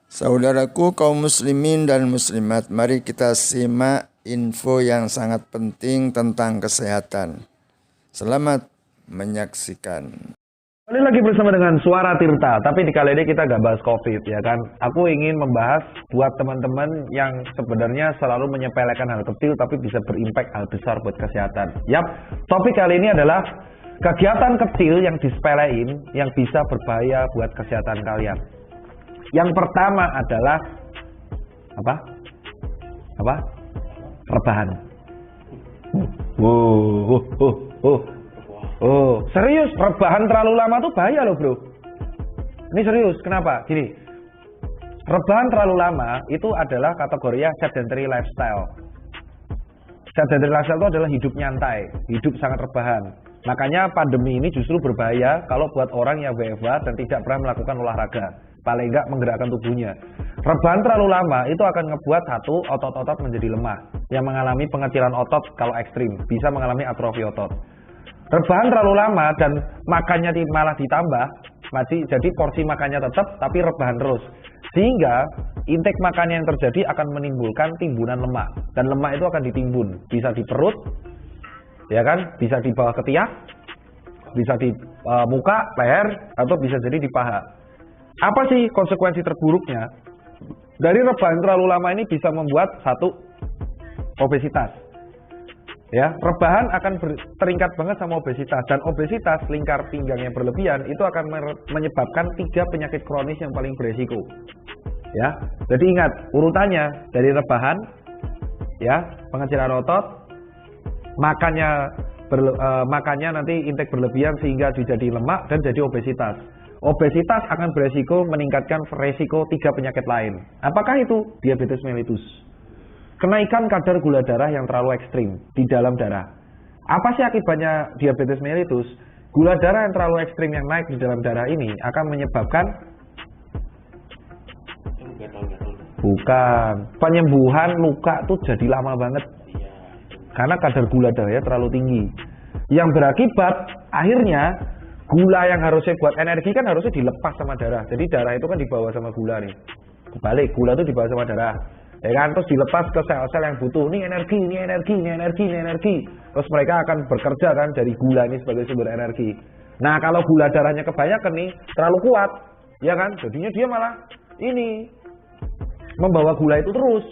Saudaraku kaum muslimin dan muslimat, mari kita simak info yang sangat penting tentang kesehatan. Selamat menyaksikan. Kali lagi bersama dengan Suara Tirta, tapi di kali ini kita gak bahas COVID ya kan. Aku ingin membahas buat teman-teman yang sebenarnya selalu menyepelekan hal kecil tapi bisa berimpact hal besar buat kesehatan. Yap, topik kali ini adalah kegiatan kecil yang disepelein yang bisa berbahaya buat kesehatan kalian. Yang pertama adalah apa? Rebahan. Serius, rebahan terlalu lama tuh bahaya loh bro. Ini serius, kenapa? Gini, rebahan terlalu lama itu adalah kategori sedentary lifestyle. Sedentary lifestyle itu adalah hidup nyantai, hidup sangat rebahan. Makanya pandemi ini justru berbahaya kalau buat orang yang WFH dan tidak pernah melakukan olahraga. Paling enggak menggerakkan tubuhnya. Rebahan terlalu lama itu akan ngebuat satu, otot-otot menjadi lemah. Yang mengalami pengecilan otot kalau ekstrim, bisa mengalami atrofi otot. Rebahan terlalu lama dan makannya malah ditambah, jadi porsi makannya tetap tapi rebahan terus. Sehingga intake makannya yang terjadi akan menimbulkan timbunan lemak. Dan lemak itu akan ditimbun, bisa di perut, ya kan, bisa di bawah ketiak, bisa di muka, leher, atau bisa jadi di paha. Apa sih konsekuensi terburuknya? Dari rebahan terlalu lama ini bisa membuat satu, obesitas. Ya, rebahan akan terikat banget sama obesitas, dan obesitas lingkar pinggang yang berlebihan itu akan menyebabkan 3 penyakit kronis yang paling beresiko. Ya, jadi ingat urutannya dari rebahan, ya, pengecilan otot, makannya nanti intake berlebihan sehingga jadi lemak dan jadi obesitas. Obesitas akan beresiko meningkatkan resiko 3 penyakit lain. Apakah itu? Diabetes mellitus. Kenaikan kadar gula darah yang terlalu ekstrim di dalam darah. Apa sih akibatnya diabetes mellitus? Gula darah yang terlalu ekstrim yang naik di dalam darah ini akan menyebabkan penyembuhan luka tuh jadi lama banget. Karena kadar gula darahnya terlalu tinggi. Yang berakibat akhirnya gula yang harusnya buat energi kan harusnya dilepas sama darah. Jadi darah itu kan dibawa sama gula nih. Kebalik, gula itu dibawa sama darah. Ya kan, terus dilepas ke sel-sel yang butuh. Ini energi. Terus mereka akan bekerja kan dari gula ini sebagai sumber energi. Nah, kalau gula darahnya kebanyakan nih, terlalu kuat, ya kan? Jadinya dia malah ini membawa gula itu terus.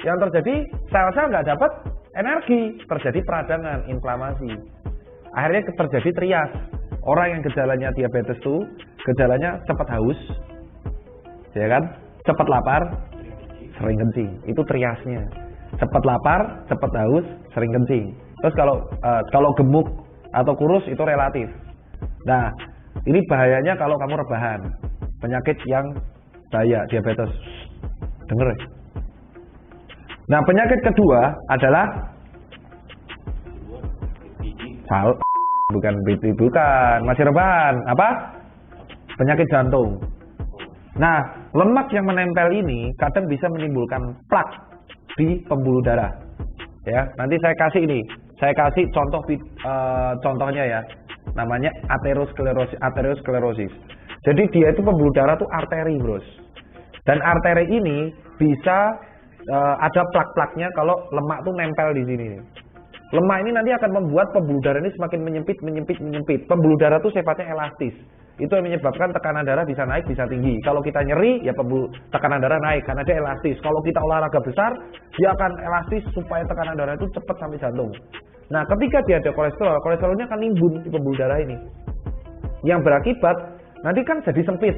Yang terjadi sel-sel nggak dapat energi, terjadi peradangan, inflamasi. Akhirnya terjadi trias. Orang yang gejalanya diabetes tuh, gejalanya cepat haus, ya kan? Cepat lapar, sering kencing. Itu triasnya. Cepat lapar, cepat haus, sering kencing. Terus kalau gemuk atau kurus itu relatif. Nah, ini bahayanya kalau kamu rebahan. Penyakit yang bahaya, diabetes. Dengar ya? Nah, penyakit kedua adalah bukan masih rebahan. Apa? Penyakit jantung. Nah, lemak yang menempel ini kadang bisa menimbulkan plak di pembuluh darah. Ya, nanti saya kasih contohnya ya. Namanya aterosklerosis. Jadi dia itu pembuluh darah tuh arteri, bros. Dan arteri ini bisa ada plak-plaknya kalau lemak tuh nempel di sini. Lemak ini nanti akan membuat pembuluh darah ini semakin menyempit. Pembuluh darah itu sifatnya elastis. Itu yang menyebabkan tekanan darah bisa naik, bisa tinggi. Kalau kita nyeri, ya tekanan darah naik karena dia elastis. Kalau kita olahraga besar, dia akan elastis supaya tekanan darah itu cepat sampai jantung. Nah, ketika dia ada kolesterolnya akan nimbun di pembuluh darah ini. Yang berakibat nanti kan jadi sempit.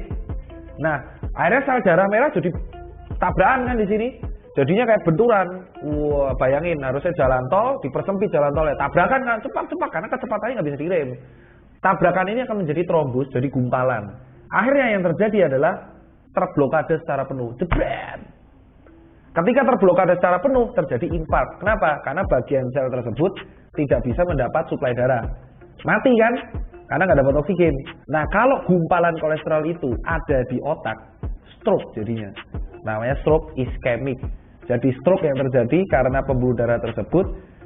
Nah, akhirnya sel darah merah jadi tabrakan kan di sini. Jadinya kayak benturan. Wah, bayangin harusnya jalan tol dipersempit jalan tolnya. Tabrakan kan cepat karena kecepatannya nggak bisa direm. Tabrakan ini akan menjadi trombus, jadi gumpalan. Akhirnya yang terjadi adalah terblokade secara penuh. Jebret. Ketika terblokade secara penuh terjadi infark. Kenapa? Karena bagian sel tersebut tidak bisa mendapat suplai darah. Mati kan? Karena nggak dapat oksigen. Nah, kalau gumpalan kolesterol itu ada di otak, stroke jadinya. Namanya stroke iskemik. Jadi stroke yang terjadi karena pembuluh darah tersebut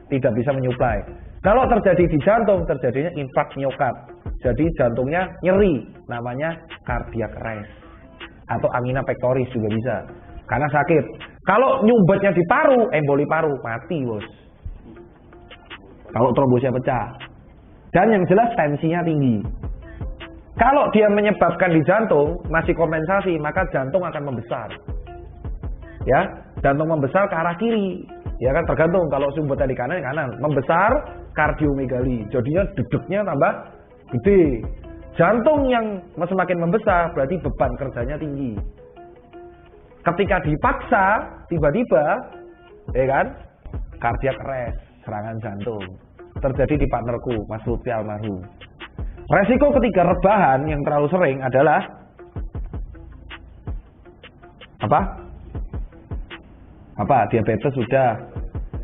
tidak bisa menyuplai. Kalau terjadi di jantung, terjadinya infark miokard. Jadi jantungnya nyeri, namanya cardiac arrest. atau angina pectoris juga bisa. Karena sakit. Kalau nyumbetnya di paru, emboli paru, mati bos. Kalau trombosnya pecah. Dan yang jelas tensinya tinggi. Kalau dia menyebabkan di jantung, masih kompensasi, maka jantung akan membesar. Ya, jantung membesar ke arah kiri. Ya kan tergantung, kalau sumbetnya di kanan, membesar kardiomegali. Jadinya dedeknya tambah gede. Jantung yang semakin membesar berarti beban kerjanya tinggi. Ketika dipaksa, tiba-tiba, ya kan, cardiac arrest, serangan jantung. Terjadi di partnerku, Mas Lutfi almarhum. Resiko ketika rebahan yang terlalu sering adalah apa? Diabetes sudah,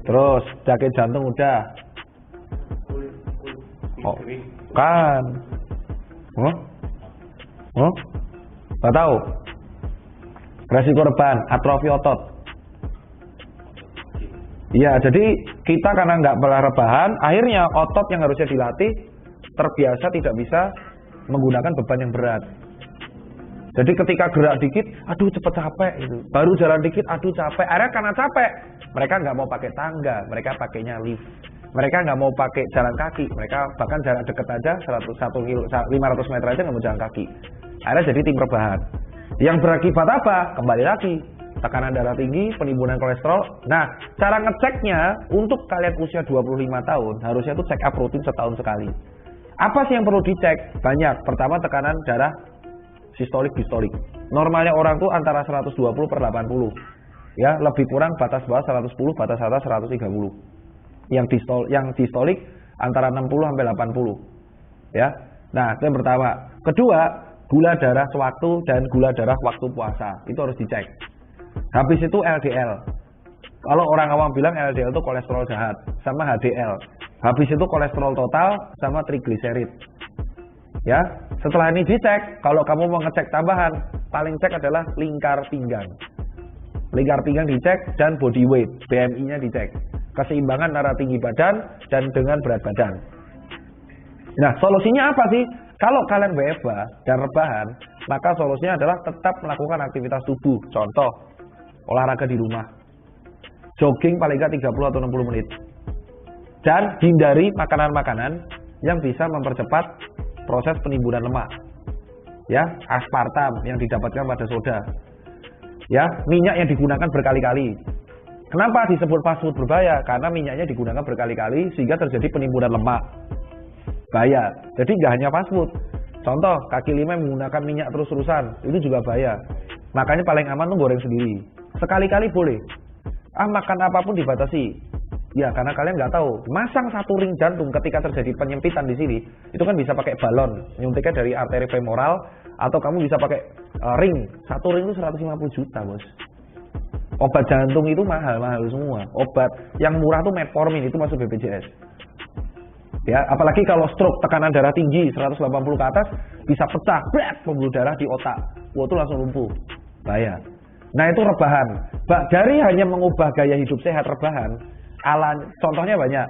terus sakit jantung udah. Oh, kan? Nggak tahu. Resiko rebahan, atrofi otot. Iya, jadi kita karena nggak pernah rebahan, akhirnya otot yang harusnya dilatih terbiasa tidak bisa menggunakan beban yang berat. Jadi ketika gerak dikit, aduh cepet capek itu. Baru jalan dikit, aduh capek. Akhirnya karena capek, mereka nggak mau pakai tangga, mereka pakainya lift. Mereka nggak mau pakai jalan kaki, mereka bahkan jarak deket aja 500 meter aja nggak mau jalan kaki. Akhirnya jadi tim rebahan. Yang berakibat apa? Kembali lagi, tekanan darah tinggi, penimbunan kolesterol. Nah, cara ngeceknya untuk kalian usia 25 tahun, harusnya tuh check up rutin setahun sekali. Apa sih yang perlu dicek? Banyak. Pertama, tekanan darah sistolik, distolik. Normalnya orang tuh antara 120/80. Ya, lebih kurang batas bawah 110, batas atas 130. Yang distolik antara 60-80. Ya. Nah, itu yang pertama. Kedua, gula darah sewaktu dan gula darah waktu puasa. Itu harus dicek. Habis itu LDL. Kalau orang awam bilang LDL itu kolesterol jahat, sama HDL. Habis itu kolesterol total sama trigliserid. Ya, setelah ini dicek, kalau kamu mau ngecek tambahan, paling cek adalah lingkar pinggang. Lingkar pinggang dicek dan body weight, BMI-nya dicek. Keseimbangan antara tinggi badan dan dengan berat badan. Nah, solusinya apa sih? Kalau kalian WFH dan rebahan, maka solusinya adalah tetap melakukan aktivitas tubuh. Contoh, olahraga di rumah. Jogging paling nggak 30 atau 60 menit. Dan hindari makanan-makanan yang bisa mempercepat proses penimbunan lemak. Ya, aspartam yang didapatkan pada soda. Ya, minyak yang digunakan berkali-kali. Kenapa disebut fast food berbahaya? Karena minyaknya digunakan berkali-kali sehingga terjadi penimbunan lemak. Bahaya. Jadi nggak hanya fast food. Contoh, kaki lima menggunakan minyak terus-terusan, itu juga bahaya. Makanya paling aman tuh goreng sendiri. Sekali-kali boleh. Makan apapun dibatasi. Ya, karena kalian nggak tahu. Masang satu ring jantung ketika terjadi penyempitan di sini, itu kan bisa pakai balon, nyuntiknya dari arteri femoral, atau kamu bisa pakai ring. Satu ring itu 150 juta, bos. Obat jantung itu mahal-mahal semua. Obat yang murah tuh metformin, itu masuk BPJS. Ya, apalagi kalau stroke, tekanan darah tinggi 180 ke atas bisa pecah, pembuluh darah di otak. Wah, itu langsung lumpuh. Bahaya. Nah, itu rebahan. Dari hanya mengubah gaya hidup sehat rebahan, contohnya banyak.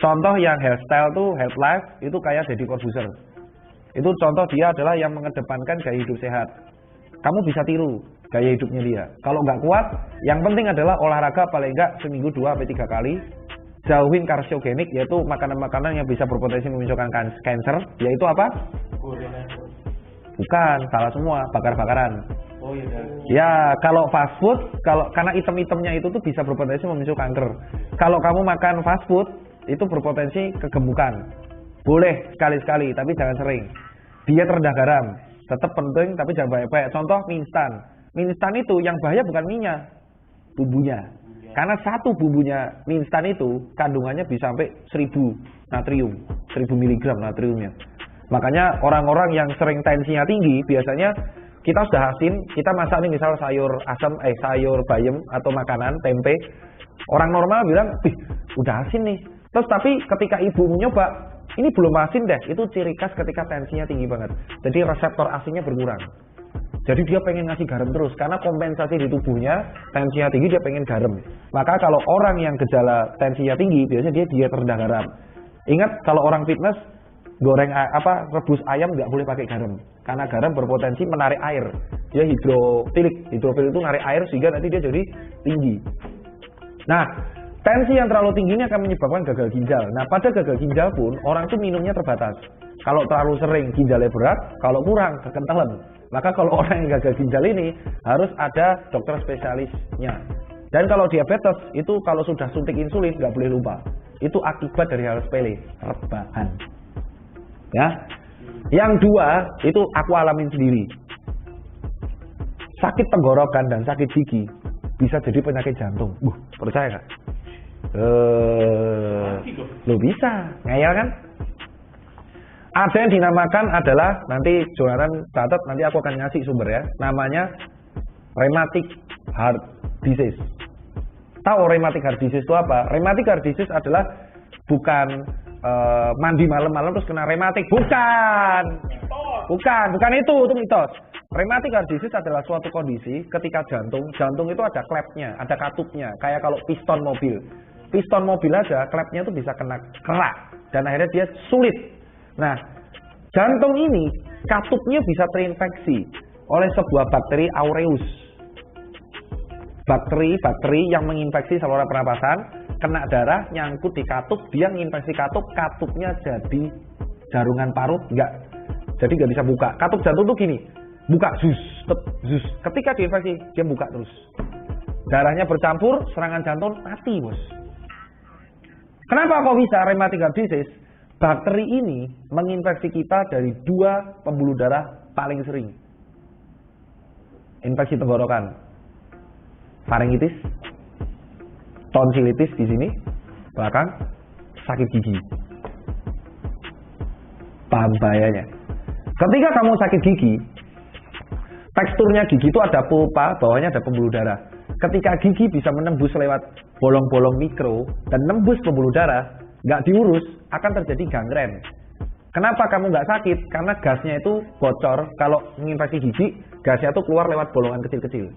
Contoh yang hairstyle tuh, health life itu kayak Deddy Corbuzier. Itu contoh dia adalah yang mengedepankan gaya hidup sehat. Kamu bisa tiru gaya hidupnya dia. Kalau nggak kuat, yang penting adalah olahraga paling nggak seminggu 2-3 kali. Jauhin karsiogenik, yaitu makanan-makanan yang bisa berpotensi memunculkan kanker, yaitu apa? Bukan, salah semua, bakar-bakaran. Oh iya. Ya, kalau fast food, karena item-itemnya itu tuh bisa berpotensi memicu kanker. Kalau kamu makan fast food, itu berpotensi kegemukan. Boleh sekali-sekali, tapi jangan sering. Diet rendah garam, tetap penting, tapi jangan banyak-banyak. Contoh mie instan. Mie instan itu yang bahaya bukan minyak, bumbunya. Karena satu bumbunya mie instan itu kandungannya bisa sampai 1000 natrium, 1000 mg natriumnya. Makanya orang-orang yang sering tensinya tinggi biasanya kita sudah asin, kita masak nih misal sayur asam, sayur bayam atau makanan tempe. Orang normal bilang, udah asin nih. Terus tapi ketika ibu nyoba, ini belum asin deh. Itu ciri khas ketika tensinya tinggi banget. Jadi reseptor asinnya berkurang. Jadi dia pengen ngasih garam terus, karena kompensasi di tubuhnya, tensinya tinggi dia pengen garam. Maka kalau orang yang gejala tensinya tinggi, biasanya dia diet rendah garam. Ingat kalau orang fitness, rebus ayam nggak boleh pakai garam. Karena garam berpotensi menarik air. Dia hidrofilik. Hidrofilik itu narik air sehingga nanti dia jadi tinggi. Nah, tensi yang terlalu tinggi ini akan menyebabkan gagal ginjal. Nah, pada gagal ginjal pun orang itu minumnya terbatas. Kalau terlalu sering ginjalnya berat, kalau kurang kekentalan. Maka kalau orang yang gagal ginjal ini harus ada dokter spesialisnya. Dan kalau diabetes itu kalau sudah suntik insulin nggak boleh lupa. Itu akibat dari hal sepele, rebahan. Ya. Yang dua itu aku alamin sendiri. Sakit tenggorokan dan sakit gigi bisa jadi penyakit jantung. Percaya nggak? Lo bisa, ngeyel kan? Ada yang dinamakan adalah, nanti Jonaran catat, nanti aku akan ngasih sumber ya. Namanya rheumatic heart disease. Tahu rheumatic heart disease itu apa? Rheumatic heart disease adalah bukan mandi malam-malam terus kena rheumatic. Bukan itu mitos. Rheumatic heart disease adalah suatu kondisi ketika jantung itu ada klepnya, ada katupnya. Kayak kalau piston mobil aja klepnya itu bisa kena kerak dan akhirnya dia sulit. Nah, jantung ini katupnya bisa terinfeksi oleh sebuah bakteri aureus. Bakteri yang menginfeksi saluran pernapasan, kena darah, nyangkut di katup, dia menginfeksi katupnya jadi jarungan parut, jadi nggak bisa buka. Katup jantung tuh gini, buka zus. Ketika diinfeksi, dia buka terus. Darahnya bercampur, serangan jantung mati, bos. Kenapa kok bisa rheumatic heart disease? Bakteri ini menginfeksi kita dari dua pembuluh darah paling sering. Infeksi tenggorokan, faringitis, tonsilitis di sini, belakang, sakit gigi. Paham bahayanya? Ketika kamu sakit gigi, teksturnya gigi itu ada pulpa, bawahnya ada pembuluh darah. Ketika gigi bisa menembus lewat bolong-bolong mikro dan nembus pembuluh darah, nggak diurus, akan terjadi gangren. Kenapa kamu nggak sakit? Karena gasnya itu bocor. Kalau menginfeksi gigi, gasnya itu keluar lewat bolongan kecil-kecil.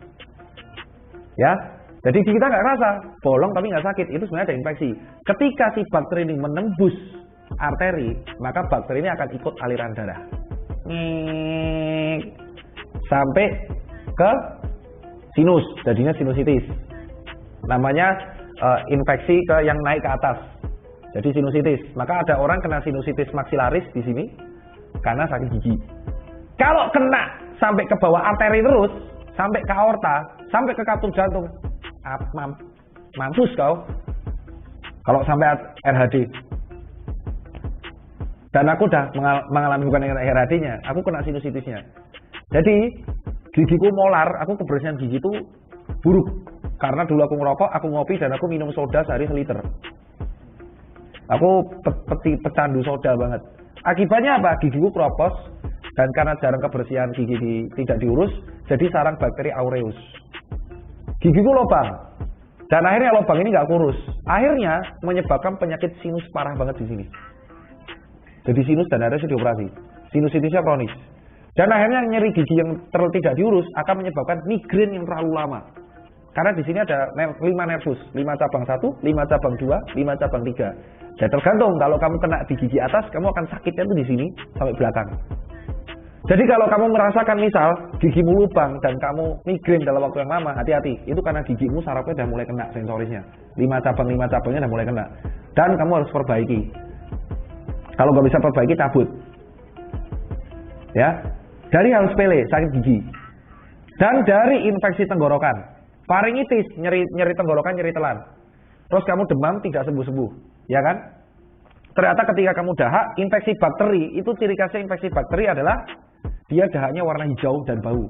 Ya, jadi kita nggak rasa bolong tapi nggak sakit. Itu sebenarnya ada infeksi. Ketika si bakteri ini menembus arteri, maka bakteri ini akan ikut aliran darah sampai ke sinus, jadinya sinusitis. Namanya infeksi yang naik ke atas. Jadi sinusitis. Maka ada orang kena sinusitis maksilaris di sini karena sakit gigi. Kalau kena sampai ke bawah arteri terus, sampai ke aorta, sampai ke katup jantung, mampus kau. Kalau sampai RHD. Dan aku udah mengalami bukan RHD-nya, aku kena sinusitisnya. Jadi gigiku molar, aku kebersihan gigi itu buruk. Karena dulu aku ngerokok, aku ngopi dan aku minum soda sehari seliter. Aku pecandu soda banget. Akibatnya apa? Gigiku kropos dan karena jarang kebersihan gigi tidak diurus, jadi sarang bakteri aureus. Gigiku lubang dan akhirnya lubang ini nggak kurus. Akhirnya menyebabkan penyakit sinus parah banget di sini. Jadi sinus dan akhirnya dioperasi. Sinusitisnya kronis. Dan akhirnya nyeri gigi yang tidak diurus akan menyebabkan migrain yang terlalu lama. Karena di sini ada 5 nervus, 5 cabang 1, 5 cabang 2, 5 cabang 3. Ya tergantung, kalau kamu kena di gigi atas, kamu akan sakitnya tuh di sini sampai belakang. Jadi kalau kamu merasakan misal gigimu lubang dan kamu migrain dalam waktu yang lama, hati-hati. Itu karena gigimu sarafnya udah mulai kena sensorisnya. 5 cabangnya udah mulai kena. Dan kamu harus perbaiki. Kalau nggak bisa perbaiki, cabut. Ya, dari hal sepele, sakit gigi. Dan dari infeksi tenggorokan. Faringitis, nyeri tenggorokan, nyeri telan. Terus kamu demam tidak sembuh-sembuh, ya kan? Ternyata ketika kamu dahak, infeksi bakteri, itu ciri khasnya infeksi bakteri adalah dia dahaknya warna hijau dan bau.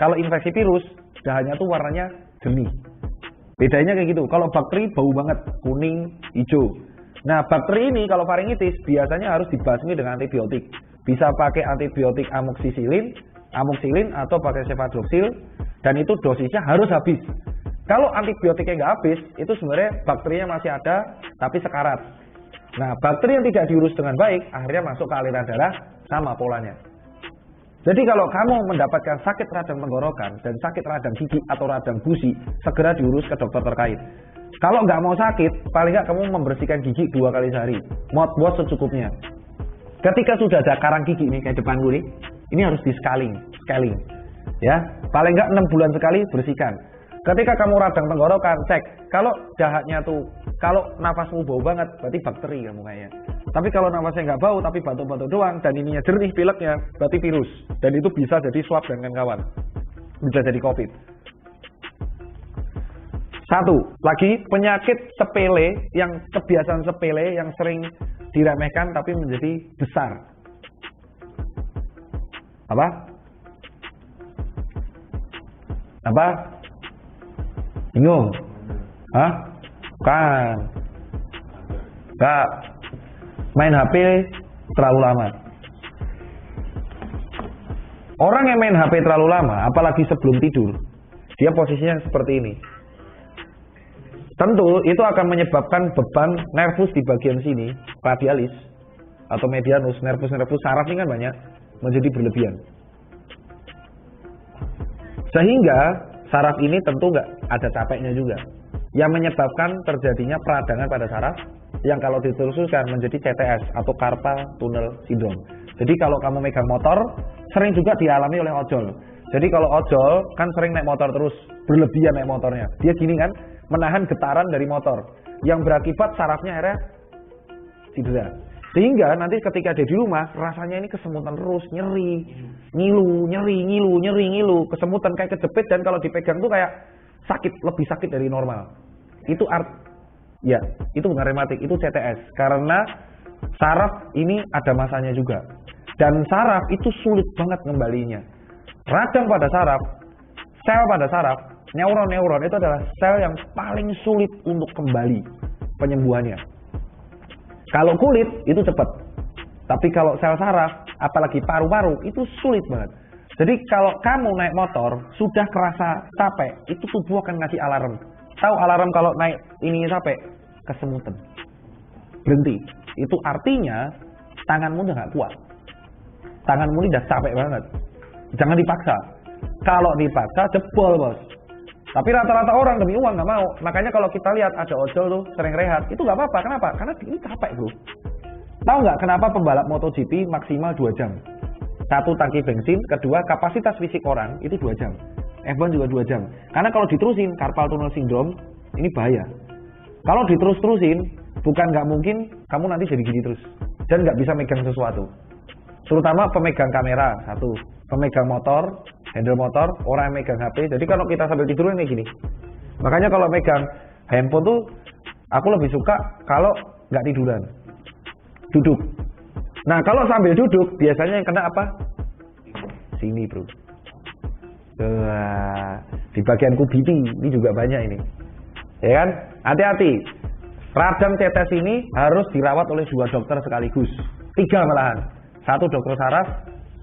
Kalau infeksi virus, dahaknya tuh warnanya jernih. Bedanya kayak gitu. Kalau bakteri bau banget, kuning, hijau. Nah, bakteri ini kalau faringitis biasanya harus dibasmi dengan antibiotik. Bisa pakai antibiotik amoxicillin atau pakai cefadroxil. Dan itu dosisnya harus habis. Kalau antibiotiknya nggak habis, itu sebenarnya bakterinya masih ada, tapi sekarat. Nah, bakteri yang tidak diurus dengan baik, akhirnya masuk ke aliran darah, sama polanya. Jadi kalau kamu mendapatkan sakit radang tenggorokan, dan sakit radang gigi atau radang gusi, segera diurus ke dokter terkait. Kalau nggak mau sakit, paling nggak kamu membersihkan gigi 2 kali sehari. Mouthwash secukupnya. Ketika sudah ada karang gigi nih kayak depanku nih, ini harus di scaling. Ya, paling nggak 6 bulan sekali bersihkan. Ketika kamu radang tenggorokan, cek. Kalau dahaknya tuh, kalau nafasmu bau banget, berarti bakteri kamu kayaknya. Tapi kalau nafasnya nggak bau, tapi batuk-batuk doang, dan ininya jernih pileknya, berarti virus. Dan itu bisa jadi swab dan kawan-kawan. Bisa jadi COVID. Satu, lagi penyakit sepele, yang kebiasaan sepele, yang sering diremehkan tapi menjadi besar. Apa? Apa? Bingung? Hah? Bukan. Enggak. Main HP terlalu lama. Orang yang main HP terlalu lama, apalagi sebelum tidur, dia posisinya seperti ini. Tentu itu akan menyebabkan beban nervus di bagian sini, radialis atau medianus, nervus saraf ini kan banyak, menjadi berlebihan. Sehingga saraf ini tentu nggak ada capeknya juga, yang menyebabkan terjadinya peradangan pada saraf yang kalau diteruskan menjadi CTS atau carpal tunnel syndrome. Jadi kalau kamu megang motor, sering juga dialami oleh ojol. Jadi kalau ojol kan sering naik motor terus, berlebihan naik motornya. Dia gini kan, menahan getaran dari motor, yang berakibat sarafnya akhirnya cedera. Sehingga nanti ketika dia di rumah, rasanya ini kesemutan terus, nyeri, ngilu, kesemutan kayak kejepit, dan kalau dipegang tuh kayak sakit, lebih sakit dari normal. Itu ya, itu bukan rematik, itu CTS. Karena saraf ini ada masanya juga. Dan saraf itu sulit banget ngembalinya. Radang pada saraf, sel pada saraf, neuron itu adalah sel yang paling sulit untuk kembali penyembuhannya. Kalau kulit itu cepat, tapi kalau sel saraf, apalagi paru-paru, itu sulit banget. Jadi kalau kamu naik motor sudah kerasa capek, itu tubuh akan ngasih alarm. Tahu alarm kalau naik ininya capek? Kesemutan, berhenti. Itu artinya tanganmu udah nggak kuat, tanganmu ini udah capek banget. Jangan dipaksa. Kalau dipaksa jebol bos. Tapi rata-rata orang demi uang nggak mau. Makanya kalau kita lihat ada ojol tuh sering rehat, itu nggak apa-apa. Kenapa? Karena ini capek bro. Tahu nggak kenapa pembalap MotoGP maksimal 2 jam? Satu, tangki bensin. Kedua, kapasitas fisik orang itu 2 jam. F1 juga 2 jam. Karena kalau diterusin carpal tunnel syndrome ini bahaya. Kalau diterus-terusin, bukan nggak mungkin kamu nanti jadi gini terus dan nggak bisa megang sesuatu. Terutama pemegang kamera, satu, pemegang motor, handle motor, orang yang megang HP. Jadi kalau kita sambil tidur ini gini. Makanya kalau megang handphone tuh aku lebih suka kalau nggak tiduran, duduk. Nah kalau sambil duduk biasanya yang kena apa? Sini bro. Di bagian kubiti ini juga banyak ini. Ya kan? Hati-hati. Radang CTS ini harus dirawat oleh 2 dokter sekaligus. 3 malahan. 1 dokter saraf,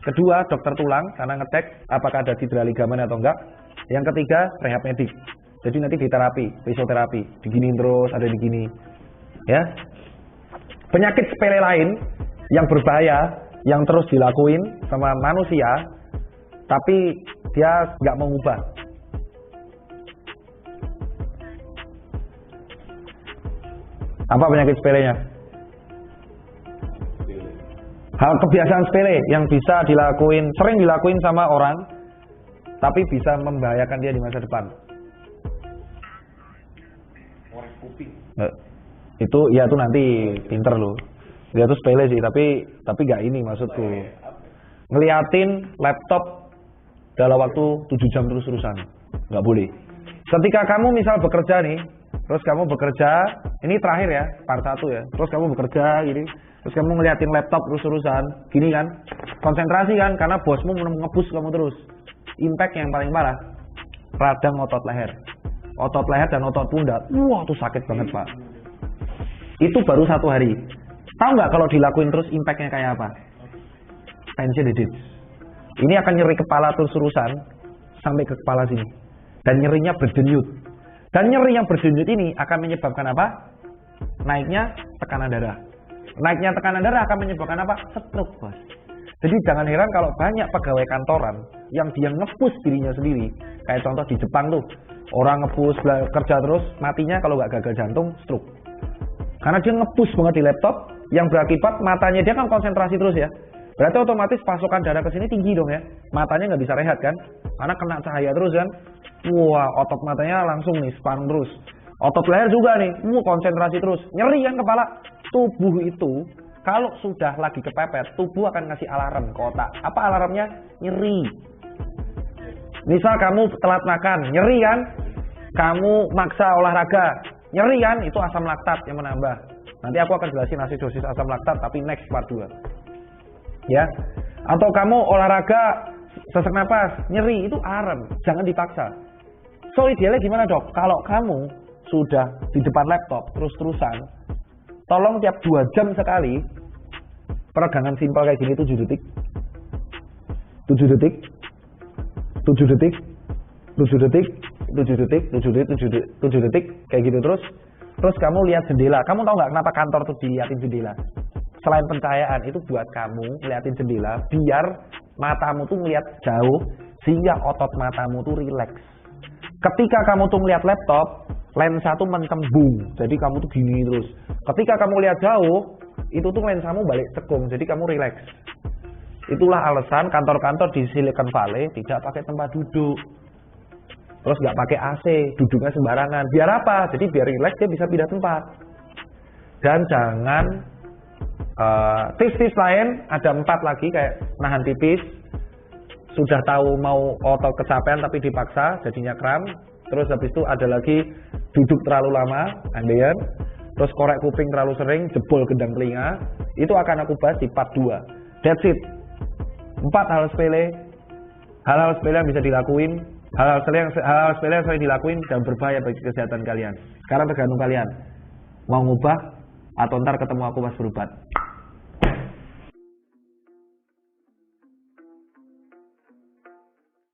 kedua dokter tulang karena ngecek apakah ada cedera ligamen atau enggak. Yang ketiga rehab medik. Jadi nanti diterapi, fisioterapi, diginiin terus, ada digini. Ya. Penyakit sepele lain yang berbahaya yang terus dilakuin sama manusia tapi dia nggak mengubah. Apa penyakit sepelenya? Hal kebiasaan sepele yang bisa dilakuin, sering dilakuin sama orang, tapi bisa membahayakan dia di masa depan. Itu ya tuh nanti pinter loh. Dia tuh sepele sih, tapi nggak ini maksudku. Ngeliatin laptop dalam waktu 7 jam terus-terusan, nggak boleh. Ketika kamu misal bekerja nih, terus kamu bekerja, ini terakhir ya, part 1 ya. Terus kamu bekerja gini. Terus kamu ngeliatin laptop terus-terusan, gini kan, konsentrasi kan, karena bosmu nge-push kamu terus. Impact yang paling parah, radang otot leher dan otot pundak, wah tuh sakit banget pak. Itu baru 1 hari. Tahu nggak kalau dilakuin terus impactnya kayak apa? Tension digits. Ini akan nyeri kepala terus-terusan sampai ke kepala sini, dan nyerinya berdenyut. Dan nyeri yang berdenyut ini akan menyebabkan apa? Naiknya tekanan darah. Naiknya tekanan darah akan menyebabkan apa? Stroke, bos. Jadi jangan heran kalau banyak pegawai kantoran yang dia nge-push dirinya sendiri. Kayak contoh di Jepang tuh, orang nge-push kerja terus, matinya kalau nggak gagal jantung, stroke. Karena dia nge-push banget di laptop, yang berakibat matanya dia kan konsentrasi terus ya. Berarti otomatis pasokan darah ke sini tinggi dong ya. Matanya nggak bisa rehat kan? Karena kena cahaya terus kan. Wah, otot matanya langsung nih sparring terus. Otot leher juga nih, konsentrasi terus. Nyeri kan kepala. Tubuh itu kalau sudah lagi kepepet, tubuh akan ngasih alarm ke otak. Apa alarmnya? Nyeri. Misal kamu telat makan, nyeri kan? Kamu maksa olahraga, nyeri kan? Itu asam laktat yang menambah. Nanti aku akan jelasin dosis asam laktat tapi next part 2. Ya. Atau kamu olahraga sesak napas, nyeri, itu alarm, jangan dipaksa. So idealnya gimana dok? Kalau kamu sudah di depan laptop terus-terusan, tolong tiap 2 jam sekali peregangan simpel kayak gini 7 detik. 7 detik. 7 detik. 7 detik. 7 detik. 7 detik. 7 detik kayak gitu terus. Terus kamu lihat jendela. Kamu tahu nggak kenapa kantor tuh diliatin jendela? Selain pencahayaan itu buat kamu ngeliatin jendela biar matamu tuh ngeliat jauh sehingga otot matamu tuh rileks. Ketika kamu tuh ngeliat laptop, lensa tuh menkembung, jadi kamu tuh gini terus. Ketika kamu lihat jauh, itu tuh lensamu balik cekung, jadi kamu rileks. Itulah alasan kantor-kantor di Silicon Valley tidak pakai tempat duduk. Terus nggak pakai AC, duduknya sembarangan. Biar apa? Jadi biar rileks dia bisa pindah tempat. Dan jangan tips-tips lain ada 4 lagi kayak nahan tipis. Sudah tahu mau otot kecapean tapi dipaksa jadinya kram. Terus habis itu ada lagi duduk terlalu lama, andean. Terus korek kuping terlalu sering, jebol gendang telinga. Itu akan aku bahas di part 2. That's it. 4 hal sepele. Hal-hal sepele yang bisa dilakuin. Hal-hal sepele yang sering dilakuin dan berbahaya bagi kesehatan kalian. Sekarang tergantung kalian. Mau ngubah atau ntar ketemu aku pas berobat.